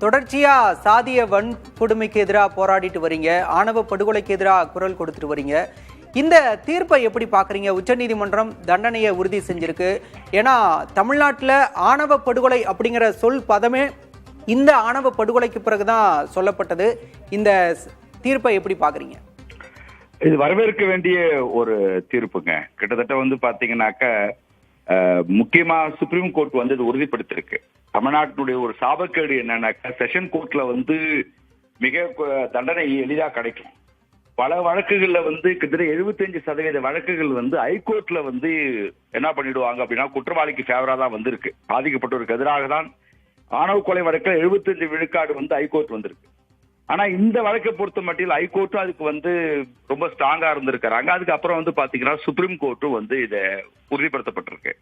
தொடர்ச்சியா சாதிய வன்கொடுமைக்கு எதிராக போராடிட்டு வரீங்க, ஆணவ படுகொலைக்கு எதிராக குரல் கொடுத்துட்டு வரீங்க. இந்த தீர்ப்பை எப்படி பாக்குறீங்க? உச்சநீதிமன்றம் தண்டனையை உறுதி செஞ்சிருக்கு. ஏன்னா தமிழ்நாட்டில் ஆணவ படுகொலை அப்படிங்கிற சொல் பதமே இந்த ஆணவ படுகொலைக்கு பிறகுதான் சொல்லப்பட்டது. இந்த தீர்ப்பை எப்படி பாக்குறீங்க? இது வரவேற்க வேண்டிய ஒரு தீர்ப்புங்க. கிட்டத்தட்ட பாத்தீங்கன்னாக்க முக்கியமா சுப்ரீம் கோர்ட் இது உறுதிப்படுத்திருக்கு. தமிழ்நாட்டினுடைய ஒரு சாபக்கேடு என்னன்னாக்கா, செஷன் கோர்ட்ல மிக தண்டனை எளிதா கிடைக்கும். பல வழக்குகள்ல கிட்டத்தட்ட 75% வழக்குகள் ஹைகோர்ட்ல என்ன பண்ணிடுவாங்க அப்படின்னா, குற்றவாளிக்கு ஃபேவரா தான் வந்திருக்கு. பாதிக்கப்பட்டவருக்கு எதிராக தான் ஆணவ கொலை வழக்கில் 75 விழுக்காடு ஹைகோர்ட் வந்திருக்கு. ஆனா இந்த வழக்கை பொறுத்த மட்டில் ஹைகோர்ட்டும் அதுக்கு ரொம்ப ஸ்ட்ராங்கா இருந்திருக்கிறாங்க. அதுக்கப்புறம் பாத்தீங்கன்னா சுப்ரீம் கோர்ட்டும் இதை உறுதிப்படுத்தப்பட்டிருக்கு.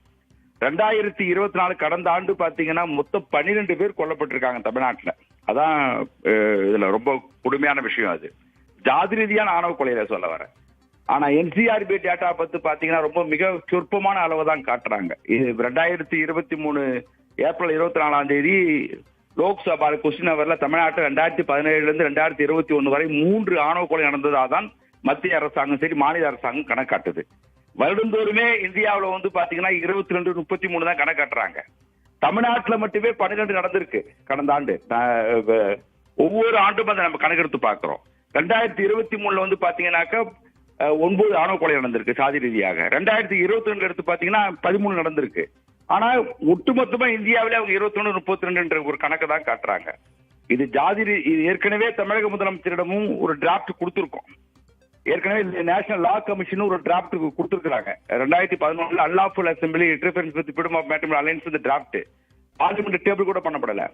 2024 கடந்த ஆண்டு பாத்தீங்கன்னா மொத்தம் 12 பேர் கொல்லப்பட்டிருக்காங்க தமிழ்நாட்டுல. அதான் இதுல ரொம்ப கொடுமையான விஷயம். அது ஜாதி ரீதியான ஆணவ கொலையில சொல்ல வர. ஆனா என்சிஆர்பி டேட்டா பாத்தீங்கன்னா ரொம்ப மிக சொற்பமான அளவு தான் காட்டுறாங்க. இது 2023 ஏப்ரல் 24ஆம் தேதி லோக்சபா கொஸ்டின் அவர்ல தமிழ்நாட்டில் 2017 இருந்து 2021 வரை 3 ஆணவ கொலை நடந்ததாதான் மத்திய அரசாங்கம் சரி மாநில அரசாங்கம் கணக்காட்டுது. வருடந்தோறுமே இந்தியாவில் பாத்தீங்கன்னா 22, 33 தான் கணக்காட்டுறாங்க. தமிழ்நாட்டில் மட்டுமே 12 நடந்திருக்கு கடந்த ஆண்டு. ஒவ்வொரு ஆண்டும் அதை நம்ம கணக்கெடுத்து பார்க்கிறோம். 2023 பாத்தீங்கன்னாக்க 9 ஆணவ கொலை நடந்திருக்கு சாதி ரீதியாக. 2022 எடுத்து பாத்தீங்கன்னா 13 நடந்திருக்கு. ஆனா ஒட்டுமொத்தமா இந்தியாவிலே அவங்க 21, 32 ஒரு கணக்கு தான் காட்டுறாங்க. இது ஏற்கனவே தமிழக முதலமைச்சரிடமும் ஒரு டிராப்ட் கொடுத்திருக்கோம். ஏற்கனவே நேஷனல் லா கமிஷன் ஒரு டிராப்ட் கொடுத்திருக்காங்க. 2011 unlawful assembly interference with freedom of matrimonial alliance draft parliament table கூட பண்ணப்படல.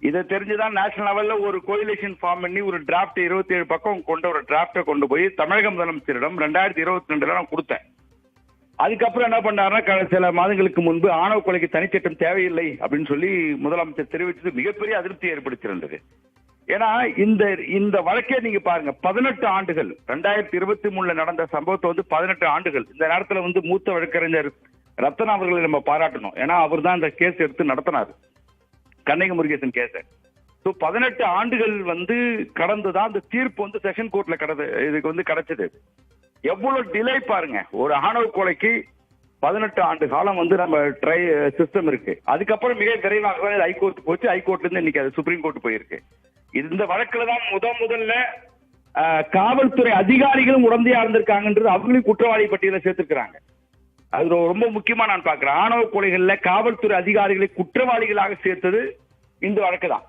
இதை தெரிஞ்சுதான் நேஷனல் லெவல்ல ஒரு கோயிலேஷன் ஃபார்ம் பண்ணி ஒரு டிராப்ட் 27 பக்கம் கொண்ட ஒரு டிராப்டை கொண்டு போய் தமிழக முதலமைச்சரிடம் 2022 நான் கொடுத்தேன். அதுக்கப்புறம் என்ன பண்ணாருன்னா, சில மாதங்களுக்கு முன்பு ஆணவ கொலைக்கு தனிச்சட்டம் தேவையில்லை அப்படின்னு சொல்லி முதலமைச்சர் தெரிவித்தது மிகப்பெரிய அதிருப்தி ஏற்படுத்தியிருந்தது. ஏன்னா இந்த வழக்கே நீங்க பாருங்க, 18 ஆண்டுகள் 2023 நடந்த சம்பவத்தை 18 ஆண்டுகள். இந்த நேரத்துல மூத்த வழக்கறிஞர் ரத்தனா அவர்களை நம்ம பாராட்டணும். ஏன்னா அவர் தான் இந்த கேஸ் எடுத்து நடத்தினார், கண்ணகி முருகேசன் கேஸ. 18 ஆண்டுகள் கடந்துதான் அந்த தீர்ப்பு செஷன் கோர்ட்ல இதுக்கு கிடைச்சது. எவ்வளவு டிலே பாருங்க. ஒரு ஆணவ கொலைக்கு 18 ஆண்டு காலம் நம்ம ட்ரை சிஸ்டம் இருக்கு. அதுக்கப்புறம் மிக விரைவாக ஹைகோர்ட் போச்சு. ஹைகோர்ட்ல இருந்து இன்னைக்கு அது சுப்ரீம் கோர்ட் போயிருக்கு. இந்த வழக்குல தான் முதல்ல காவல்துறை அதிகாரிகளும் உடந்தையா இருந்திருக்காங்கன்றது அவங்களையும் குற்றவாளி பட்டியல சேர்த்திருக்கிறாங்க. அது ரொம்ப முக்கியமா நான் பாக்குறேன். ஆணவ கொலைகள்ல காவல்துறை அதிகாரிகளை குற்றவாளிகளாக சேர்த்தது இந்த வழக்கு தான்.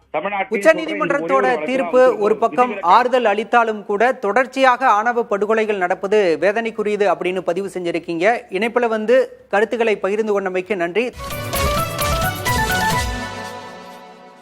உச்சநீதிமன்றத்தோட தீர்ப்பு ஒரு பக்கம் ஆறுதல் அளித்தாலும் கூட தொடர்ச்சியாக ஆணவ படுகொலைகள் நடப்பது வேதனைக்குரியது அப்படின்னு பதிவு செஞ்சிருக்கீங்க. இணைப்புல கருத்துக்களை பகிர்ந்து கொண்டமைக்கு நன்றி.